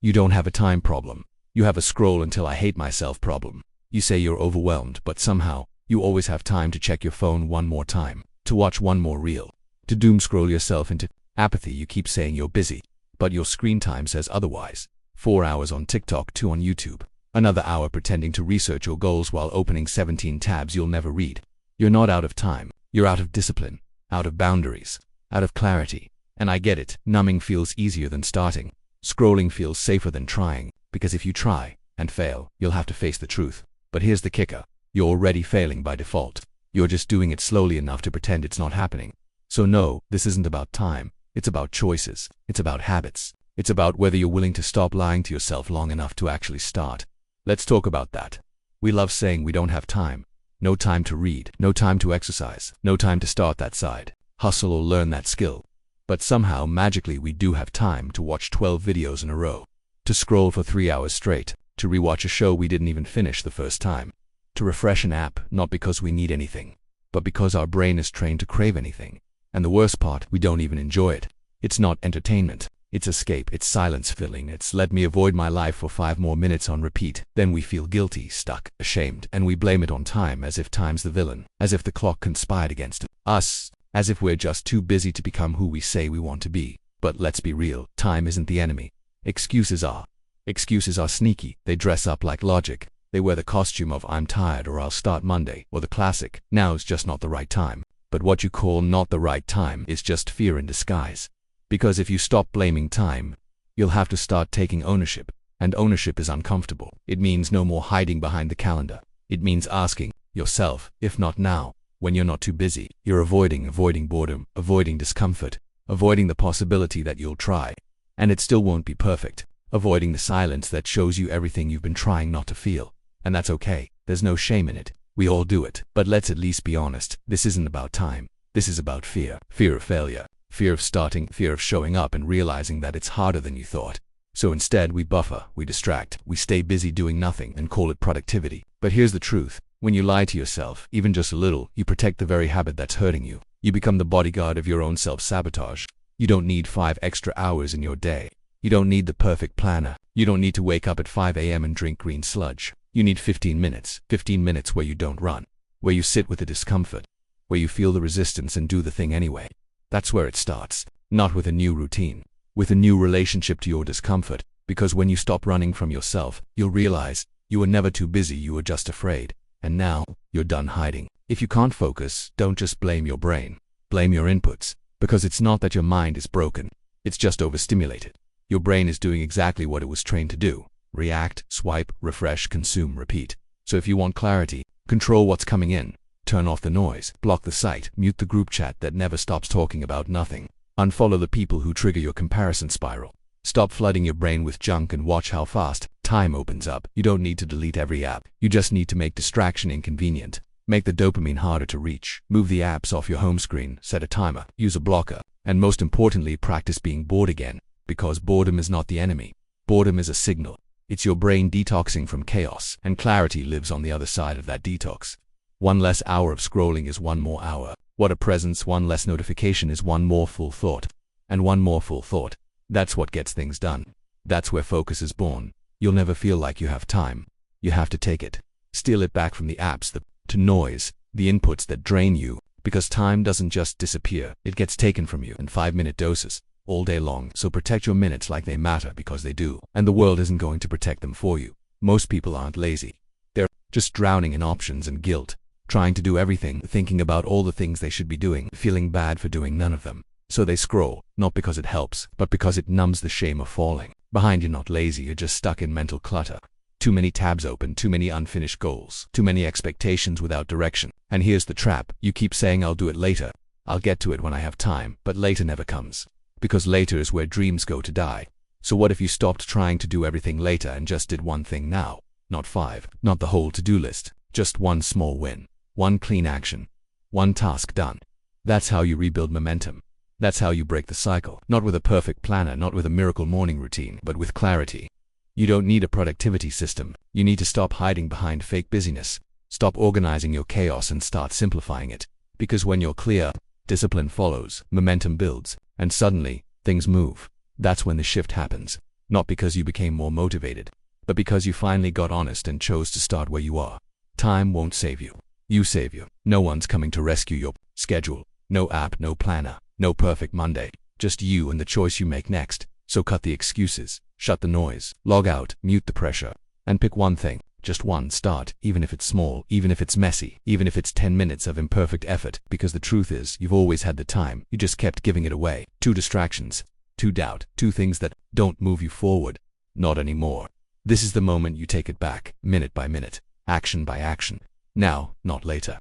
You don't have a time problem. You have a scroll until I hate myself problem. You say you're overwhelmed, but somehow, you always have time to check your phone one more time, to watch one more reel, to doom scroll yourself into apathy. You keep saying you're busy, but your screen time says otherwise. 4 hours on TikTok, 2 on YouTube. Another hour pretending to research your goals while opening 17 tabs you'll never read. You're not out of time. You're out of discipline, out of boundaries, out of clarity. And I get it. Numbing feels easier than starting. Scrolling feels safer than trying, because if you try and fail, you'll have to face the truth. But here's the kicker. You're already failing by default. You're just doing it slowly enough to pretend it's not happening. So no, this isn't about time. It's about choices. It's about habits. It's about whether you're willing to stop lying to yourself long enough to actually start. Let's talk about that. We love saying we don't have time. No time to read, no time to exercise, no time to start that side hustle or learn that skill. But somehow, magically, we do have time to watch 12 videos in a row, to scroll for 3 hours straight, to rewatch a show we didn't even finish the first time, to refresh an app, not because we need anything, but because our brain is trained to crave anything. And the worst part, we don't even enjoy it. It's not entertainment. It's escape, it's silence filling, it's let me avoid my life for 5 more minutes on repeat. Then we feel guilty, stuck, ashamed, and we blame it on time, as if time's the villain, as if the clock conspired against us, as if we're just too busy to become who we say we want to be. But let's be real, time isn't the enemy. Excuses are. Excuses are sneaky. They dress up like logic. They wear the costume of I'm tired or I'll start Monday, or the classic, now's just not the right time. But what you call not the right time is just fear in disguise. Because if you stop blaming time, you'll have to start taking ownership. And ownership is uncomfortable. It means no more hiding behind the calendar. It means asking yourself, if not now, when you're not too busy. You're avoiding boredom, avoiding discomfort, avoiding the possibility that you'll try, and it still won't be perfect. Avoiding the silence that shows you everything you've been trying not to feel. And that's okay. There's no shame in it. We all do it. But let's at least be honest. This isn't about time. This is about fear. Fear of failure. Fear of starting, fear of showing up and realizing that it's harder than you thought. So instead, we buffer, we distract, we stay busy doing nothing and call it productivity. But here's the truth. When you lie to yourself, even just a little, you protect the very habit that's hurting you. You become the bodyguard of your own self-sabotage. You don't need 5 extra hours in your day. You don't need the perfect planner. You don't need to wake up at 5 a.m. and drink green sludge. You need 15 minutes. 15 minutes where you don't run, where you sit with the discomfort, where you feel the resistance and do the thing anyway. That's where it starts. Not with a new routine, with a new relationship to your discomfort. Because when you stop running from yourself, you'll realize you were never too busy, you were just afraid. And now, you're done hiding. If you can't focus, don't just blame your brain. Blame your inputs. Because it's not that your mind is broken. It's just overstimulated. Your brain is doing exactly what it was trained to do. React, swipe, refresh, consume, repeat. So if you want clarity, control what's coming in. Turn off the noise, block the site, mute the group chat that never stops talking about nothing. Unfollow the people who trigger your comparison spiral. Stop flooding your brain with junk and watch how fast time opens up. You don't need to delete every app. You just need to make distraction inconvenient. Make the dopamine harder to reach. Move the apps off your home screen. Set a timer. Use a blocker. And most importantly, practice being bored again. Because boredom is not the enemy. Boredom is a signal. It's your brain detoxing from chaos. And clarity lives on the other side of that detox. 1 less hour of scrolling is 1 more hour. What a presence. 1 less notification is 1 more full thought. And 1 more full thought. That's what gets things done. That's where focus is born. You'll never feel like you have time. You have to take it. Steal it back from the apps, to noise, the inputs that drain you. Because time doesn't just disappear. It gets taken from you in 5-minute doses, all day long. So protect your minutes like they matter, because they do. And the world isn't going to protect them for you. Most people aren't lazy. They're just drowning in options and guilt. Trying to do everything, thinking about all the things they should be doing, feeling bad for doing none of them. So they scroll, not because it helps, but because it numbs the shame of falling behind. You're not lazy, you're just stuck in mental clutter. Too many tabs open, too many unfinished goals, too many expectations without direction. And here's the trap. You keep saying I'll do it later. I'll get to it when I have time, but later never comes. Because later is where dreams go to die. So what if you stopped trying to do everything later and just did one thing now? Not 5, not the whole to-do list, just 1 small win, 1 clean action, 1 task done. That's how you rebuild momentum. That's how you break the cycle. Not with a perfect planner, not with a miracle morning routine, but with clarity. You don't need a productivity system. You need to stop hiding behind fake busyness. Stop organizing your chaos and start simplifying it. Because when you're clear, discipline follows, momentum builds, and suddenly, things move. That's when the shift happens. Not because you became more motivated, but because you finally got honest and chose to start where you are. Time won't save you. You save you. No one's coming to rescue your schedule. No app, no planner, no perfect Monday. Just you and the choice you make next. So cut the excuses, shut the noise, log out, mute the pressure, and pick one thing. Just one. Start, even if it's small, even if it's messy, even if it's 10 minutes of imperfect effort, because the truth is, you've always had the time, you just kept giving it away. 2 distractions, 2 doubt, 2 things that don't move you forward. Not anymore. This is the moment you take it back, minute by minute, action by action. Now, not later.